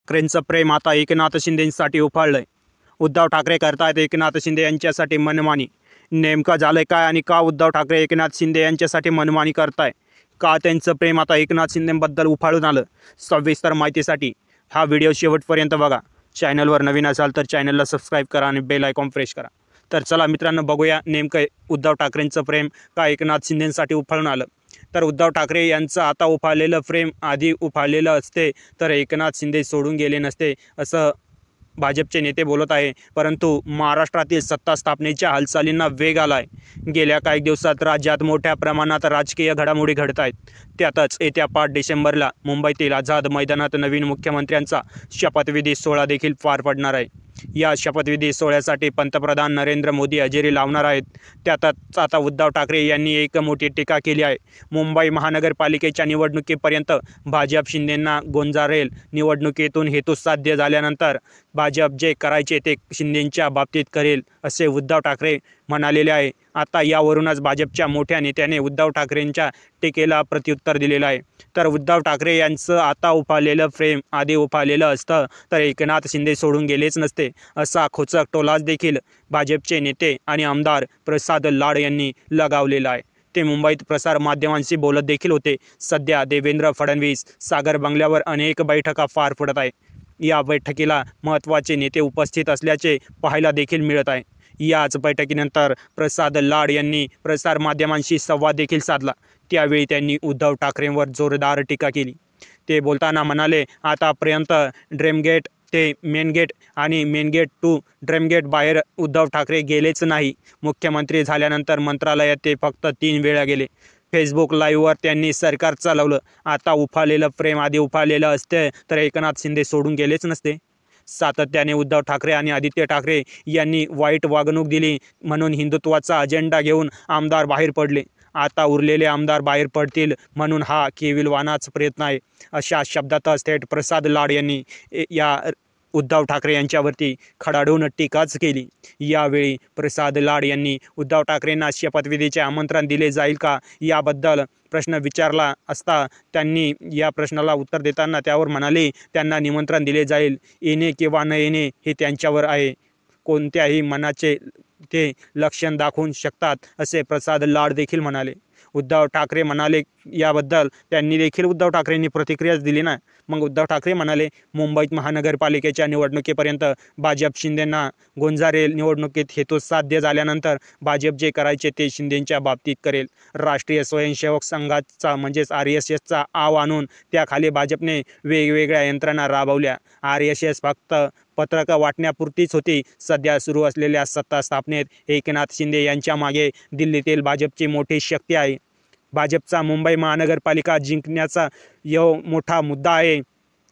ठाकरेंचं प्रेम आता एकनाथ शिंदेंसाठी उफाळलंय। उद्धव ठाकरे करतायत एकनाथ शिंदे यांच्यासाठी मनमानी। नेमकं झालंय काय आणि का उद्धव ठाकरे एकनाथ शिंदे यांच्यासाठी मनमानी करताय? का त्यांचं प्रेम आता एकनाथ शिंदेंबद्दल उफाळून आलं? सविस्तर माहितीसाठी हा व्हिडिओ शेवटपर्यंत बघा। चॅनलवर नवीन असाल तर चॅनलला सबस्क्राईब करा आणि बेल आयकॉन प्रेस करा। तर चला मित्रांनो, बघूया नेमकं उद्धव ठाकरेंचं प्रेम का एकनाथ शिंदेंसाठी उफाळून आलं। तर उद्धव ठाकरे यांचं आता उफाळलेलं प्रेम आधी उफाळलेलं असते तर एकनाथ शिंदे सोडून गेले नसते, असं भाजपचे नेते बोलत आहे। परंतु महाराष्ट्रातील सत्ता स्थापनेच्या हालचालींना वेग आलाय। गेल्या काही दिवसात राज्यात मोठ्या प्रमाणात राजकीय घडामोडी घडत आहेत। त्यातच येत्या 5 डिसेंबरला मुंबईतील आझाद मैदानात नवीन मुख्यमंत्र्यांचा शपथविधी सोहळा देखील पार पडणार आहे। या शपथविधी सोहळ्यासाठी पंतप्रधान नरेंद्र मोदी हजेरी लावणार आहेत। त्यातच आता उद्धव ठाकरे यांनी एक मोठी टीका केली आहे। मुंबई महानगरपालिकेच्या निवडणुकीपर्यंत भाजप शिंदेंना गोंजारेल, निवडणुकीतून हेतू साध्य झाल्यानंतर भाजप जे करायचे ते शिंदेंच्या बाबतीत करेल, असे उद्धव ठाकरे म्हणालेले आहे। आता यावरूनच भाजपच्या मोठ्या नेत्याने उद्धव ठाकरेंच्या टीकेला प्रत्युत्तर दिलेलं आहे। तर उद्धव ठाकरे यांचं आता उफाळलेलं प्रेम आधी उफाळलेलं असतं तर एकनाथ शिंदे सोडून गेलेच नसते, असा खोचक टोलाच देखील भाजपचे नेते आणि आमदार प्रसाद लाड यांनी लगावलेला आहे। ते मुंबईत प्रसार माध्यमांशी बोलत देखील होते। सध्या देवेंद्र फडणवीस सागर बंगल्यावर अनेक बैठका पार पडत आहेत। या बैठकीला महत्त्वाचे नेते उपस्थित असल्याचे पाहायला देखील मिळत आहे। याच बैठकीनंतर प्रसाद लाड यांनी प्रसार माध्यमांशी संवाद देखील साधला। त्यावेळी त्यांनी उद्धव ठाकरेंवर जोरदार टीका केली। ते बोलताना म्हणाले, आतापर्यंत ड्रीमगेट ते मेन गेट आणि मेन गेट टू ड्रीमगेट बाहेर उद्धव ठाकरे गेलेच नाही। मुख्यमंत्री झाल्यानंतर मंत्रालयात ते फक्त 3 वेळा गेले। फेसबुक लाईव्हवर त्यांनी सरकार चालवलं। आता उफाळलेलं प्रेम आधी उफाळलेलं असते तर एकनाथ शिंदे सोडून गेलेच नसते। सातत्याने उद्धव ठाकरे आणि आदित्य ठाकरे यांनी वाईट वागणूक दिली म्हणून हिंदुत्वाचा अजेंडा घेऊन आमदार बाहेर पडले। आता उरलेले आमदार बाहेर पडतील म्हणून हा केविलवानाच प्रयत्न आहे, अशा शब्दातच थेट प्रसाद लाड यांनी या उद्धव ठाकरे यांच्यावरती खडाडून टीकाच केली। यावेळी प्रसाद लाड यांनी उद्धव ठाकरेंना शपथविधीचे आमंत्रण दिले जाईल का याबद्दल प्रश्न विचारला असता त्यांनी या प्रश्नाला उत्तर देताना त्यावर म्हणाले, त्यांना निमंत्रण दिले जाईल, येणे किंवा न येणे हे त्यांच्यावर आहे। कोणत्याही मनाचे ते लक्षण दाखवू शकतात, असे प्रसाद लाड देखील म्हणाले। उद्धव ठाकरे म्हणाले याबद्दल त्यांनी देखील उद्धव ठाकरेंनी प्रतिक्रियाच दिली ना। मग उद्धव ठाकरे म्हणाले, मुंबईत महानगरपालिकेच्या निवडणुकीपर्यंत भाजप शिंदेंना गोंजारेल, निवडणुकीत हेतू साध्य झाल्यानंतर भाजप जे करायचे ते शिंदेंच्या बाबतीत करेल। राष्ट्रीय स्वयंसेवक संघाचा म्हणजेच RSSचा आव आणून त्याखाली भाजपने वेगवेगळ्या यंत्रणा राबवल्या। RSS फक्त पत्रकं वाटण्यापुरतीच होती। सध्या सुरू असलेल्या सत्ता स्थापनेत एकनाथ शिंदे यांच्या मागे दिल्लीतील भाजपची मोठी शक्ती आहे। भाजपचा मुंबई महानगरपालिका जिंकण्याचा मोठा मुद्दा आहे,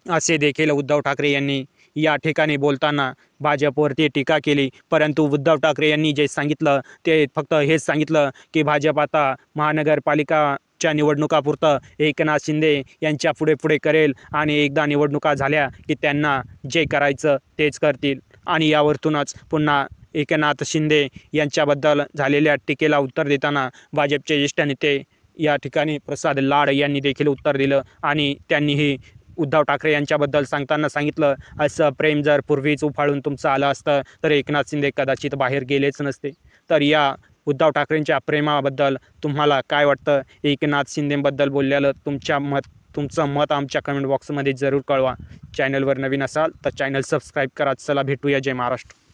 असे देखील उद्धव ठाकरे यांनी या ठिकाणी बोलताना भाजपवरती टीका केली। परंतु उद्धव ठाकरे यांनी जे सांगितलं ते फक्त हेच सांगितलं की भाजप आता महानगरपालिकाच्या निवडणुकापुरतं एकनाथ शिंदे यांच्या पुढे करेल आणि एकदा निवडणुका झाल्या की त्यांना जे करायचं तेच करतील। आणि यावरूनच पुन्हा एकनाथ शिंदे यांच्याबद्दल झालेल्या टीकेला उत्तर देताना भाजपचे ज्येष्ठ नेते या ठिकाणी प्रसाद लाड यांनी देखील उत्तर दिलं आणि त्यांनीही उद्धव ठाकरे यांच्याबद्दल सांगताना सांगितलं, असं प्रेम जर पूर्वीच उफाळून तुमचं आलं असतं तर एकनाथ शिंदे कदाचित बाहेर गेलेच नसते। तर या उद्धव ठाकरेंच्या प्रेमाबद्दल तुम्हाला काय वाटतं? एकनाथ शिंदेबद्दल बोललेलं तुमचं मत आमच्या कमेंट बॉक्समध्ये जरूर कळवा। चॅनलवर नवीन असाल तर चॅनल सबस्क्राईब करा। चला भेटूया। जय महाराष्ट्र।